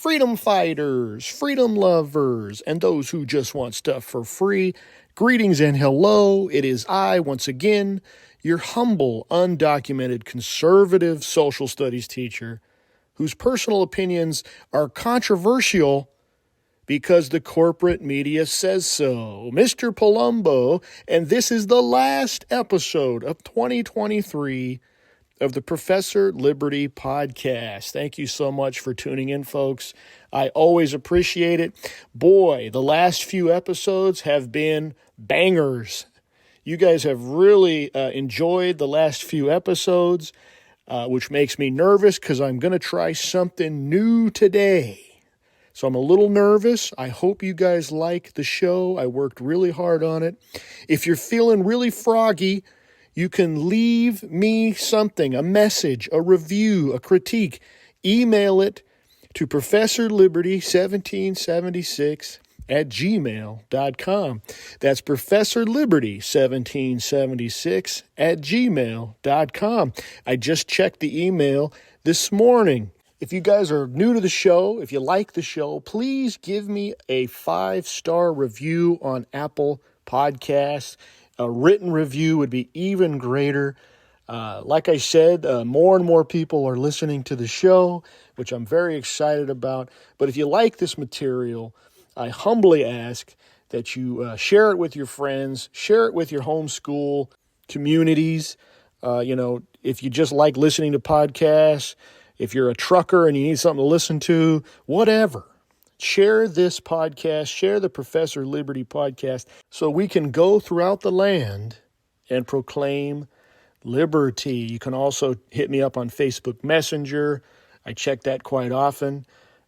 freedom fighters, freedom lovers, and those who just want stuff for free. Greetings and hello. It is I, once again, your humble, undocumented, conservative social studies teacher whose personal opinions are controversial because the corporate media says so. Mr. Palumbo, and this is the last episode of 2023 of the Professor Liberty podcast. Thank you so much for tuning in, folks. I always appreciate it. Boy, the last few episodes have been bangers. You guys have really enjoyed the last few episodes, which makes me nervous because I'm going to try something new today. So I'm a little nervous. I hope you guys like the show. I worked really hard on it. If you're feeling really froggy, you can leave me something, a message, a review, a critique. Email it to professorliberty1776@gmail.com. That's professorliberty1776@gmail.com. I just checked the email this morning. If you guys are new to the show, if you like the show, please give me a 5-star review on Apple Podcasts. A written review would be even greater. Like I said, more and more people are listening to the show, which I'm very excited about. But if you like this material, I humbly ask that you share it with your friends, share it with your homeschool communities. If you just like listening to podcasts, if you're a trucker and you need something to listen to, whatever. Share this podcast, share the Professor Liberty podcast, so we can go throughout the land and proclaim liberty. You can also hit me up on Facebook Messenger. I check that quite often.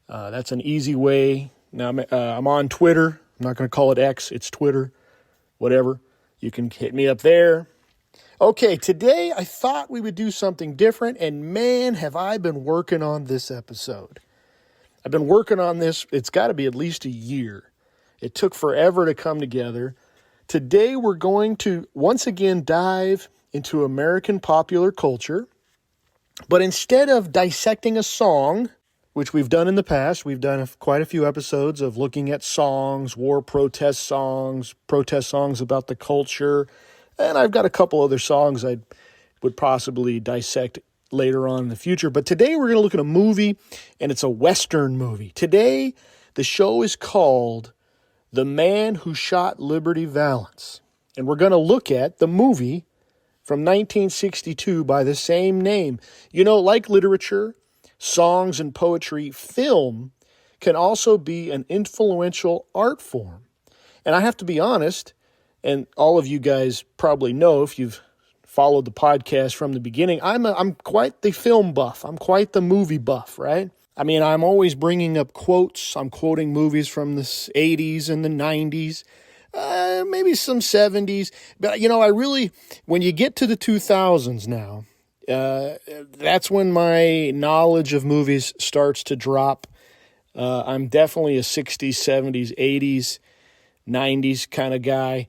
That's an easy way. Now, I'm on Twitter. I'm not going to call it X. It's Twitter. Whatever. You can hit me up there. Okay, today I thought we would do something different, and man, have I been working on this episode. I've been working on this, it's got to be at least a year. It took forever to come together. Today we're going to once again dive into American popular culture, but instead of dissecting a song, which we've done in the past, we've done quite a few episodes of looking at songs, war protest songs about the culture, and I've got a couple other songs I would possibly dissect later on in the future. But today we're going to look at a movie, and it's a Western movie. Today, the show is called The Man Who Shot Liberty Valance. And we're going to look at the movie from 1962 by the same name. You know, like literature, songs, and poetry, film can also be an influential art form. And I have to be honest, and all of you guys probably know if you've followed the podcast from the beginning, I'm quite the film buff. I'm quite the movie buff, right? I mean, I'm always bringing up quotes. I'm quoting movies from the 80s and the 90s, maybe some 70s. But, when you get to the 2000s now, that's when my knowledge of movies starts to drop. I'm definitely a 60s, 70s, 80s, 90s kind of guy.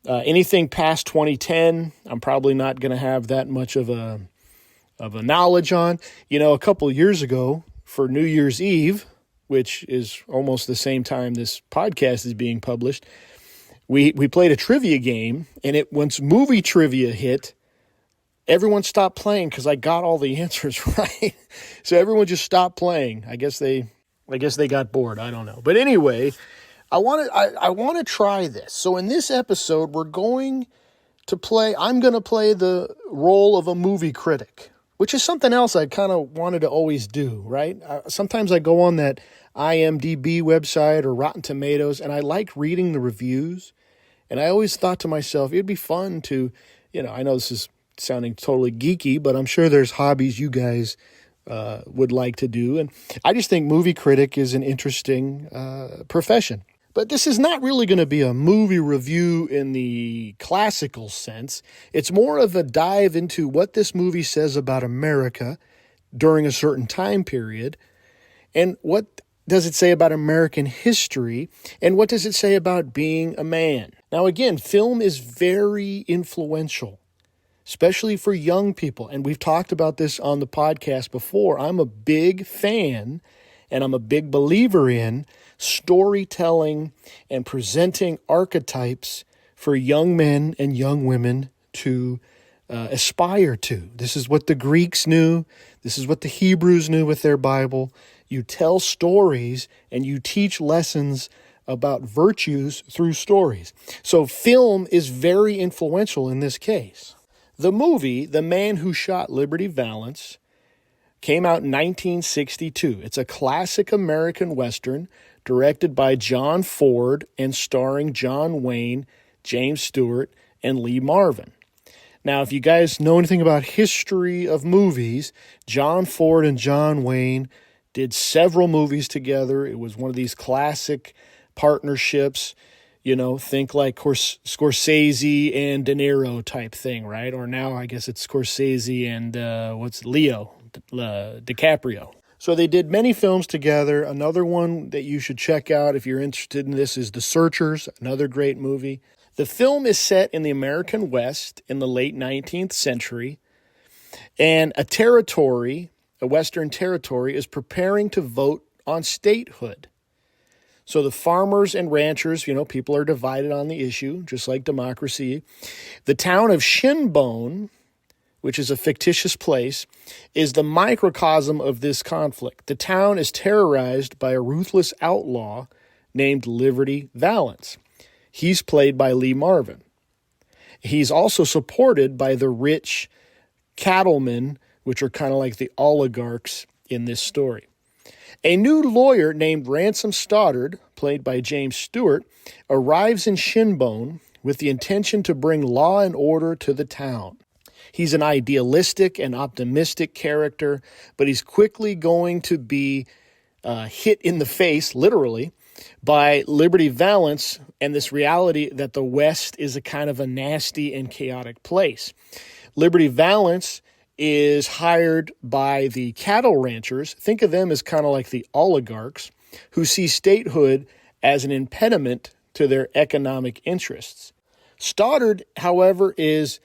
Anything past 2010, I'm probably not going to have that much of a knowledge on. A couple of years ago for New Year's Eve, which is almost the same time this podcast is being published, we played a trivia game, and once movie trivia hit, everyone stopped playing because I got all the answers right. So everyone just stopped playing. I guess they got bored. I don't know. But anyway, I want to try this. So in this episode, I'm going to play the role of a movie critic, which is something else I kind of wanted to always do, right? Sometimes I go on that IMDb website or Rotten Tomatoes, and I like reading the reviews. And I always thought to myself, it'd be fun to, I know this is sounding totally geeky, but I'm sure there's hobbies you guys would like to do. And I just think movie critic is an interesting profession. But this is not really going to be a movie review in the classical sense. It's more of a dive into what this movie says about America during a certain time period, and what does it say about American history, and what does it say about being a man. Now again, film is very influential, especially for young people, and we've talked about this on the podcast before. I'm a big fan And I'm a big believer in storytelling and presenting archetypes for young men and young women to aspire to. This is what the Greeks knew. This is what the Hebrews knew with their Bible. You tell stories and you teach lessons about virtues through stories. So film is very influential in this case. The movie, The Man Who Shot Liberty Valance, came out in 1962. It's a classic American Western directed by John Ford and starring John Wayne, James Stewart, and Lee Marvin. Now, if you guys know anything about history of movies, John Ford and John Wayne did several movies together. It was one of these classic partnerships, think like Scorsese and De Niro type thing, right? Or now I guess it's Scorsese and Leo DiCaprio. So they did many films together. Another one that you should check out if you're interested in this is The Searchers, another great movie. The film is set in the American West in the late 19th century, and a Western territory, is preparing to vote on statehood. So the farmers and ranchers, people are divided on the issue, just like democracy. The town of Shinbone, which is a fictitious place, is the microcosm of this conflict. The town is terrorized by a ruthless outlaw named Liberty Valance. He's played by Lee Marvin. He's also supported by the rich cattlemen, which are kind of like the oligarchs in this story. A new lawyer named Ransom Stoddard, played by James Stewart, arrives in Shinbone with the intention to bring law and order to the town. He's an idealistic and optimistic character, but he's quickly going to be hit in the face, literally, by Liberty Valance and this reality that the West is a kind of a nasty and chaotic place. Liberty Valance is hired by the cattle ranchers. Think of them as kind of like the oligarchs who see statehood as an impediment to their economic interests. Stoddard, however, is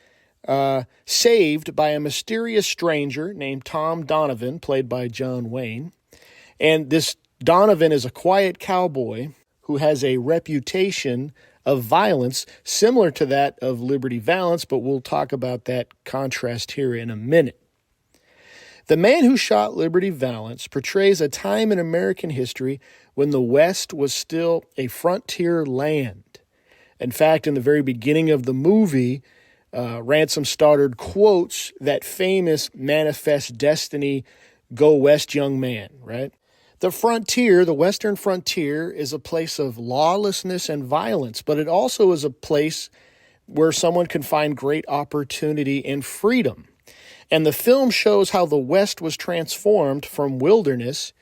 saved by a mysterious stranger named Tom Donovan, played by John Wayne. And this Donovan is a quiet cowboy who has a reputation of violence similar to that of Liberty Valance, but we'll talk about that contrast here in a minute. The Man Who Shot Liberty Valance portrays a time in American history when the West was still a frontier land. In fact, in the very beginning of the movie, Ransom Stoddard quotes that famous Manifest Destiny, "Go West, young man," right? The frontier, the Western frontier, is a place of lawlessness and violence, but it also is a place where someone can find great opportunity and freedom. And the film shows how the West was transformed from wilderness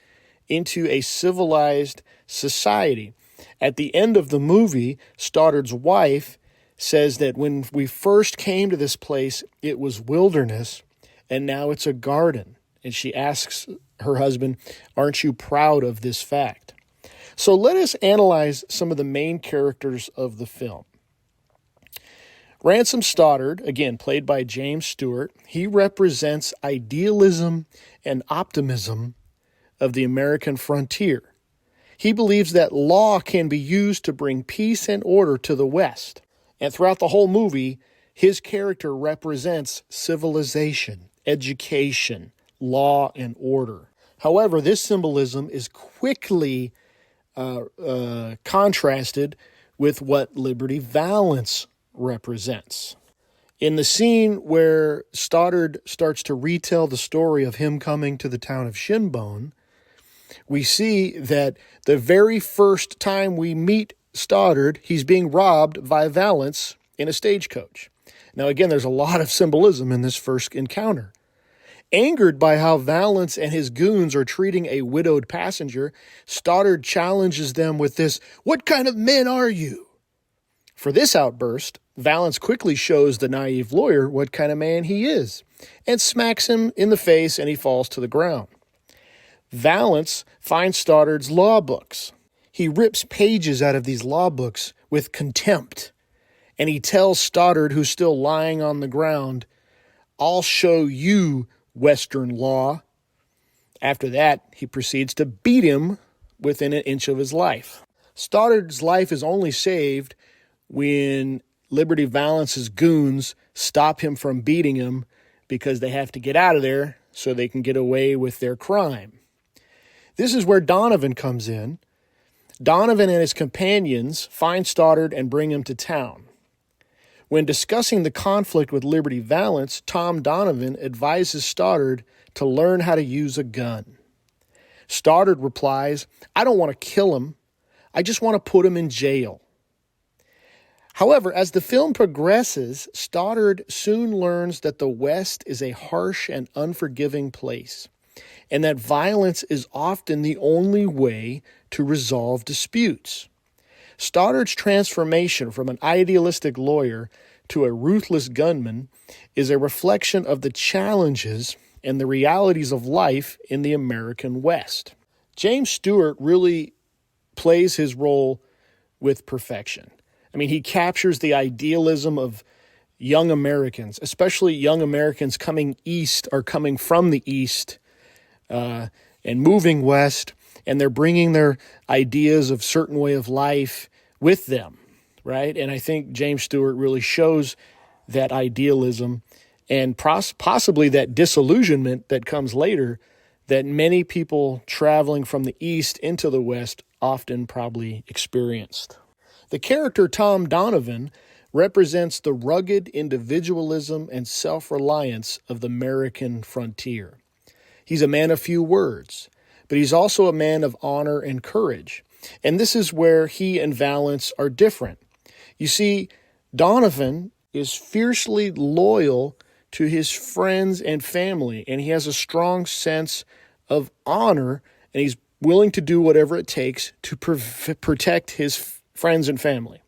into a civilized society. At the end of the movie, Stoddard's wife says that when we first came to this place, it was wilderness, and now it's a garden. And she asks her husband, "Aren't you proud of this fact?" So let us analyze some of the main characters of the film. Ransom Stoddard, again, played by James Stewart, he represents idealism and optimism of the American frontier. He believes that law can be used to bring peace and order to the West. And throughout the whole movie, his character represents civilization, education, law, and order. However, this symbolism is quickly contrasted with what Liberty Valance represents. In the scene where Stoddard starts to retell the story of him coming to the town of Shinbone, we see that the very first time we meet Stoddard, he's being robbed by Valance in a stagecoach. Now, again, there's a lot of symbolism in this first encounter. Angered by how Valance and his goons are treating a widowed passenger, Stoddard challenges them with this, "What kind of men are you?" For this outburst, Valance quickly shows the naive lawyer what kind of man he is and smacks him in the face, and he falls to the ground. Valance finds Stoddard's law books. He rips pages out of these law books with contempt, and he tells Stoddard, who's still lying on the ground, "I'll show you Western law." After that, he proceeds to beat him within an inch of his life. Stoddard's life is only saved when Liberty Valance's goons stop him from beating him because they have to get out of there so they can get away with their crime. This is where Donovan comes in. Donovan and his companions find Stoddard and bring him to town. When discussing the conflict with Liberty Valance, Tom Donovan advises Stoddard to learn how to use a gun. Stoddard replies, "I don't want to kill him. I just want to put him in jail." However, as the film progresses, Stoddard soon learns that the West is a harsh and unforgiving place, and that violence is often the only way to resolve disputes. Stoddard's transformation from an idealistic lawyer to a ruthless gunman is a reflection of the challenges and the realities of life in the American West. James Stewart really plays his role with perfection. I mean, he captures the idealism of young Americans, especially young Americans coming east or coming from the east and moving west, and they're bringing their ideas of certain way of life with them, right? And I think James Stewart really shows that idealism and possibly that disillusionment that comes later that many people traveling from the east into the west often probably experienced. The character Tom Donovan represents the rugged individualism and self-reliance of the American frontier. He's a man of few words, but he's also a man of honor and courage. And this is where he and Valance are different. You see, Donovan is fiercely loyal to his friends and family, and he has a strong sense of honor, and he's willing to do whatever it takes to protect his friends and family.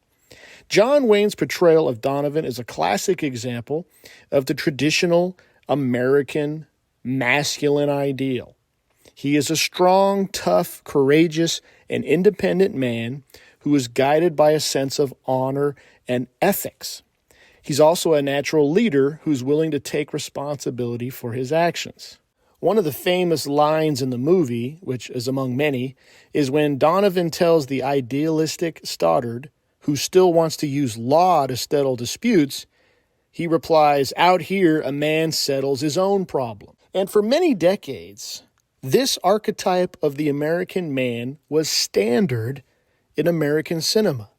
John Wayne's portrayal of Donovan is a classic example of the traditional American masculine ideal. He is a strong, tough, courageous, and independent man who is guided by a sense of honor and ethics. He's also a natural leader who's willing to take responsibility for his actions. One of the famous lines in the movie, which is among many, is when Donovan tells the idealistic Stoddard, who still wants to use law to settle disputes, he replies, "Out here, a man settles his own problem." And for many decades, this archetype of the American man was standard in American cinema.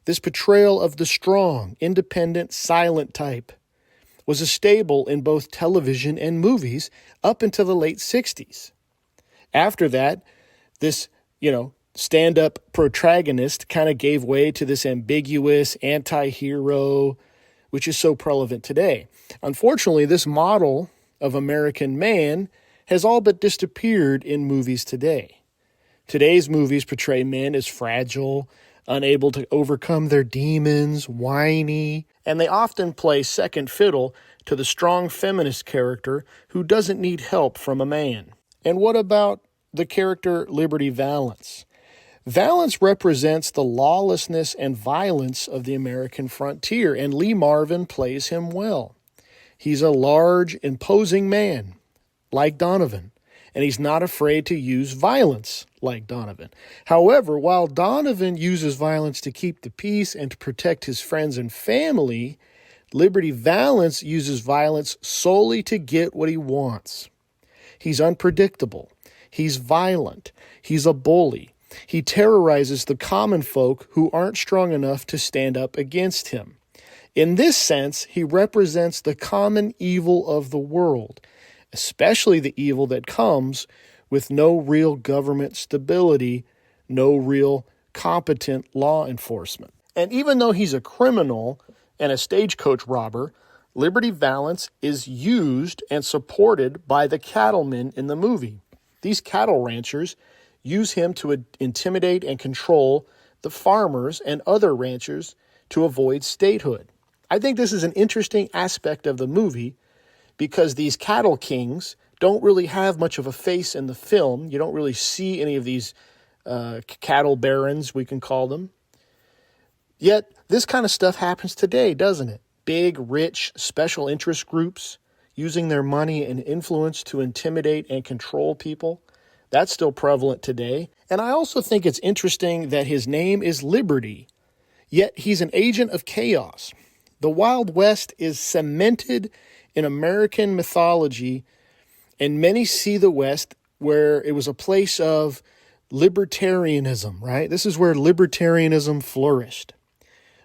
This portrayal of the strong, independent, silent type was a staple in both television and movies up until the late 60s. After that, this, stand-up protagonist kind of gave way to this ambiguous anti-hero, which is so prevalent today. Unfortunately, this model of American man has all but disappeared in movies today. Today's movies portray men as fragile, unable to overcome their demons, whiny, and they often play second fiddle to the strong feminist character who doesn't need help from a man. And what about the character Liberty Valance? Valance represents the lawlessness and violence of the American frontier, and Lee Marvin plays him well. He's a large, imposing man, like Donovan, and he's not afraid to use violence like Donovan. However, while Donovan uses violence to keep the peace and to protect his friends and family, Liberty Valance uses violence solely to get what he wants. He's unpredictable. He's violent. He's a bully. He terrorizes the common folk who aren't strong enough to stand up against him. In this sense, he represents the common evil of the world, especially the evil that comes with no real government stability, no real competent law enforcement. And even though he's a criminal and a stagecoach robber, Liberty Valance is used and supported by the cattlemen in the movie. These cattle ranchers use him to intimidate and control the farmers and other ranchers to avoid statehood. I think this is an interesting aspect of the movie because these cattle kings don't really have much of a face in the film. You don't really see any of these cattle barons, we can call them. Yet, this kind of stuff happens today, doesn't it? Big, rich, special interest groups using their money and influence to intimidate and control people. That's still prevalent today. And I also think it's interesting that his name is Liberty, yet he's an agent of chaos. The Wild West is cemented in American mythology, and many see the West where it was a place of libertarianism, right? This is where libertarianism flourished.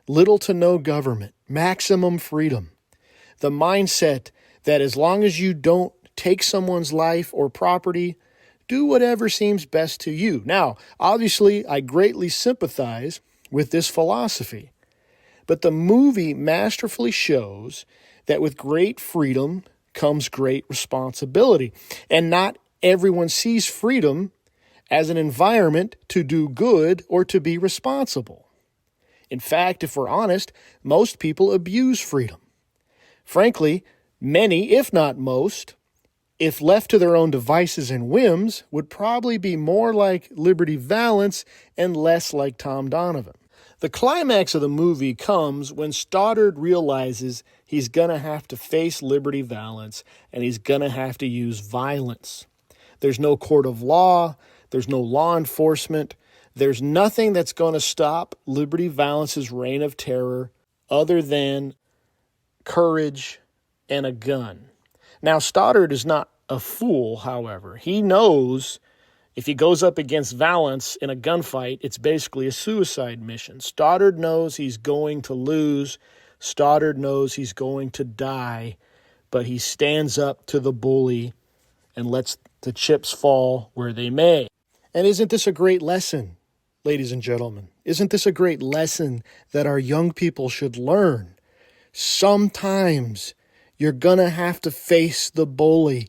Little to no government, maximum freedom. The mindset that as long as you don't take someone's life or property, do whatever seems best to you. Now, obviously, I greatly sympathize with this philosophy, but the movie masterfully shows that with great freedom comes great responsibility, and not everyone sees freedom as an environment to do good or to be responsible. In fact, if we're honest, most people abuse freedom. Frankly, many, if not most, if left to their own devices and whims, would probably be more like Liberty Valance and less like Tom Donovan. The climax of the movie comes when Stoddard realizes he's going to have to face Liberty Valance and he's going to have to use violence. There's no court of law. There's no law enforcement. There's nothing that's going to stop Liberty Valance's reign of terror other than courage and a gun. Now, Stoddard is not a fool, however. He knows if he goes up against Valance in a gunfight, it's basically a suicide mission. Stoddard knows he's going to lose. Stoddard knows he's going to die, but he stands up to the bully and lets the chips fall where they may. And isn't this a great lesson, ladies and gentlemen? Isn't this a great lesson that our young people should learn? Sometimes you're going to have to face the bully,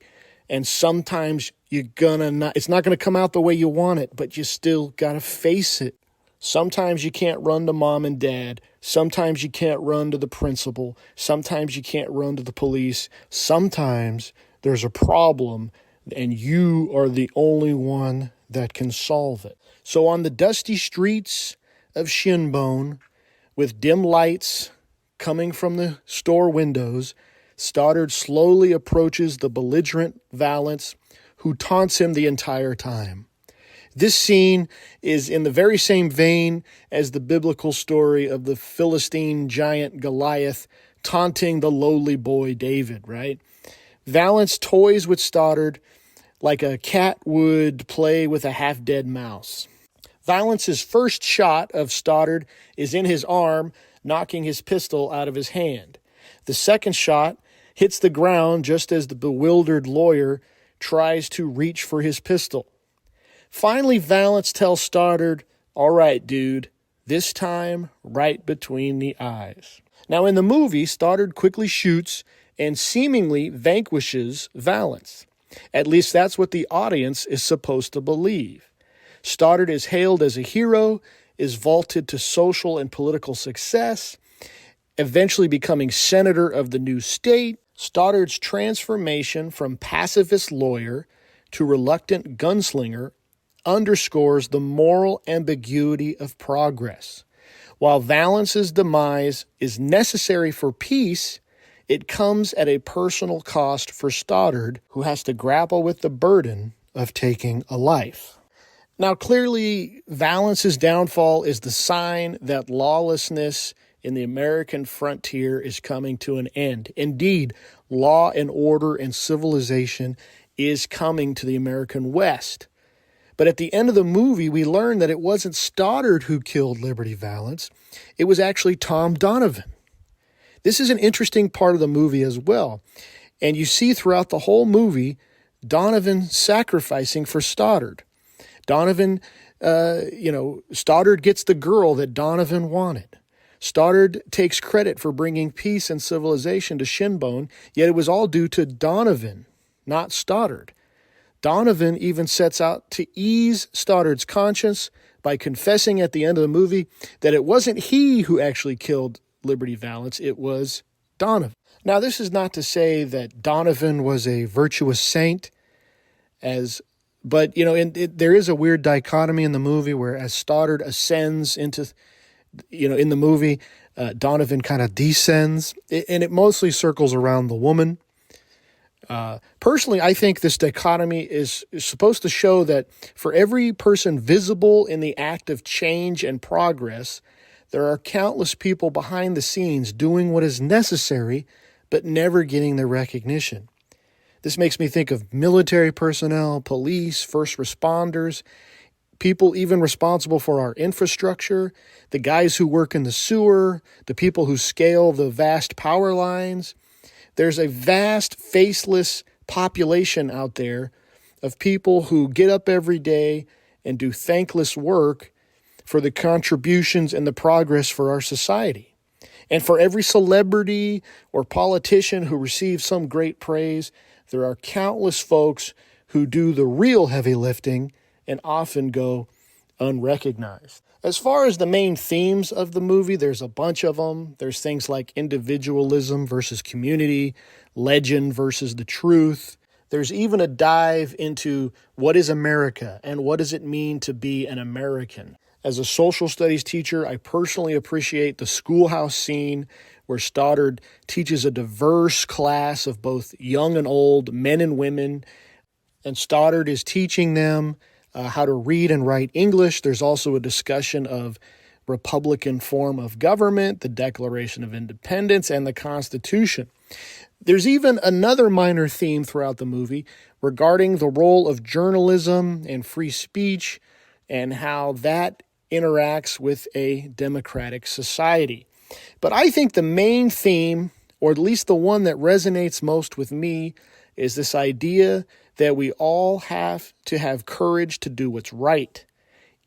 and sometimes it's not going to come out the way you want it, but you still got to face it. Sometimes you can't run to mom and dad. Sometimes you can't run to the principal. Sometimes you can't run to the police. Sometimes there's a problem, and you are the only one that can solve it. So on the dusty streets of Shinbone, with dim lights coming from the store windows, Stoddard slowly approaches the belligerent Valance, who taunts him the entire time. This scene is in the very same vein as the biblical story of the Philistine giant Goliath taunting the lowly boy David, right? Valance toys with Stoddard like a cat would play with a half-dead mouse. Valance's first shot of Stoddard is in his arm, knocking his pistol out of his hand. The second shot hits the ground just as the bewildered lawyer tries to reach for his pistol. Finally, Valance tells Stoddard, "All right, dude, this time right between the eyes." Now, in the movie, Stoddard quickly shoots and seemingly vanquishes Valance. At least that's what the audience is supposed to believe. Stoddard is hailed as a hero, is vaulted to social and political success, eventually becoming senator of the new state. Stoddard's transformation from pacifist lawyer to reluctant gunslinger underscores the moral ambiguity of progress. While Valance's demise is necessary for peace, it comes at a personal cost for Stoddard, who has to grapple with the burden of taking a life. Now, clearly, Valance's downfall is the sign that lawlessness in the American frontier is coming to an end. Indeed, law and order and civilization is coming to the American West. But at the end of the movie, we learn that it wasn't Stoddard who killed Liberty Valance. It was actually Tom Donovan. This is an interesting part of the movie as well. And you see throughout the whole movie, Donovan sacrificing for Stoddard. Stoddard gets the girl that Donovan wanted. Stoddard takes credit for bringing peace and civilization to Shinbone, yet it was all due to Donovan, not Stoddard. Donovan even sets out to ease Stoddard's conscience by confessing at the end of the movie that it wasn't he who actually killed Liberty Valance, it was Donovan. Now, this is not to say that Donovan was a virtuous saint, but there is a weird dichotomy in the movie where as Stoddard ascends into, in the movie, Donovan kind of descends, and it mostly circles around the woman. Personally, I think this dichotomy is supposed to show that for every person visible in the act of change and progress, there are countless people behind the scenes doing what is necessary, but never getting the recognition. This makes me think of military personnel, police, first responders, people even responsible for our infrastructure, the guys who work in the sewer, the people who scale the vast power lines. There's a vast, faceless population out there of people who get up every day and do thankless work for the contributions and the progress for our society. And for every celebrity or politician who receives some great praise, there are countless folks who do the real heavy lifting and often go unrecognized. As far as the main themes of the movie, there's a bunch of them. There's things like individualism versus community, legend versus the truth. There's even a dive into what is America and what does it mean to be an American. As a social studies teacher, I personally appreciate the schoolhouse scene where Stoddard teaches a diverse class of both young and old, men and women, and Stoddard is teaching them how to read and write English. There's also a discussion of Republican form of government, the Declaration of Independence, and the Constitution. There's even another minor theme throughout the movie regarding the role of journalism and free speech and how that interacts with a democratic society. But I think the main theme, or at least the one that resonates most with me, is this idea that we all have to have courage to do what's right,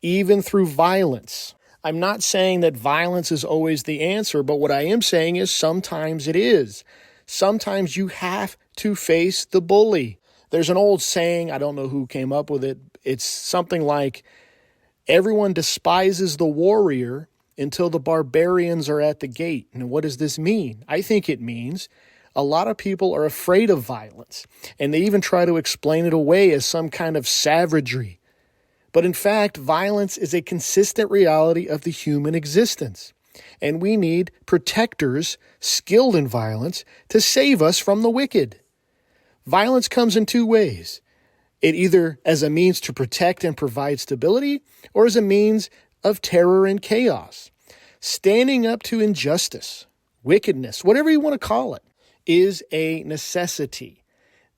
even through violence. I'm not saying that violence is always the answer, but what I am saying is sometimes it is. Sometimes you have to face the bully. There's an old saying, I don't know who came up with it. It's something like, everyone despises the warrior until the barbarians are at the gate. And what does this mean? I think it means a lot of people are afraid of violence, and they even try to explain it away as some kind of savagery. But in fact, violence is a consistent reality of the human existence, and we need protectors skilled in violence to save us from the wicked. Violence comes in two ways. It either as a means to protect and provide stability, or as a means of terror and chaos. Standing up to injustice, wickedness, whatever you want to call it, is a necessity.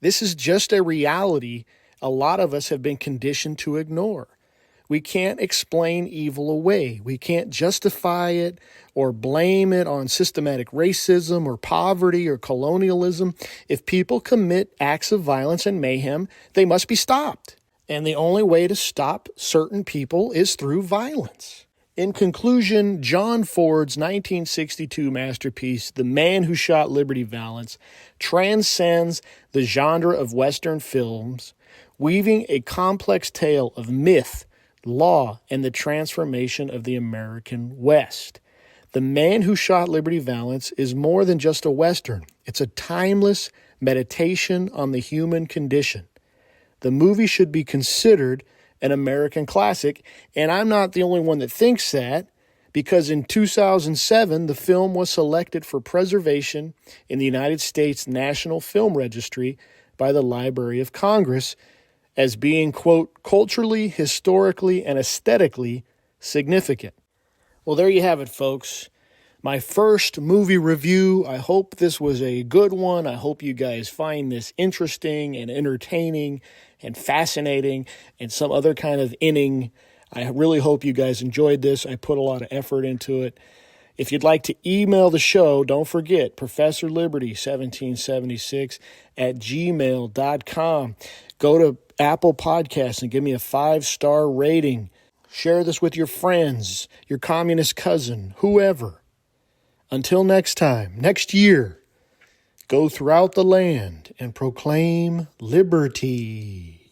This is just a reality a lot of us have been conditioned to ignore. We can't explain evil away. We can't justify it or blame it on systematic racism or poverty or colonialism. If people commit acts of violence and mayhem, they must be stopped. And the only way to stop certain people is through violence. In conclusion, John Ford's 1962 masterpiece, The Man Who Shot Liberty Valance, transcends the genre of Western films, weaving a complex tale of myth, law, and the transformation of the American West. The Man Who Shot Liberty Valance is more than just a Western. It's a timeless meditation on the human condition. The movie should be considered an American classic, and I'm not the only one that thinks that, because in 2007, the film was selected for preservation in the United States National Film Registry by the Library of Congress as being, quote, culturally, historically, and aesthetically significant. Well, there you have it, folks. My first movie review. I hope this was a good one. I hope you guys find this interesting and entertaining and fascinating and some other kind of inning. I really hope you guys enjoyed this. I put a lot of effort into it. If you'd like to email the show, don't forget, ProfessorLiberty1776 at gmail.com. Go to Apple Podcasts and give me a 5-star rating. Share this with your friends, your communist cousin, whoever. Until next time, next year, go throughout the land and proclaim liberty.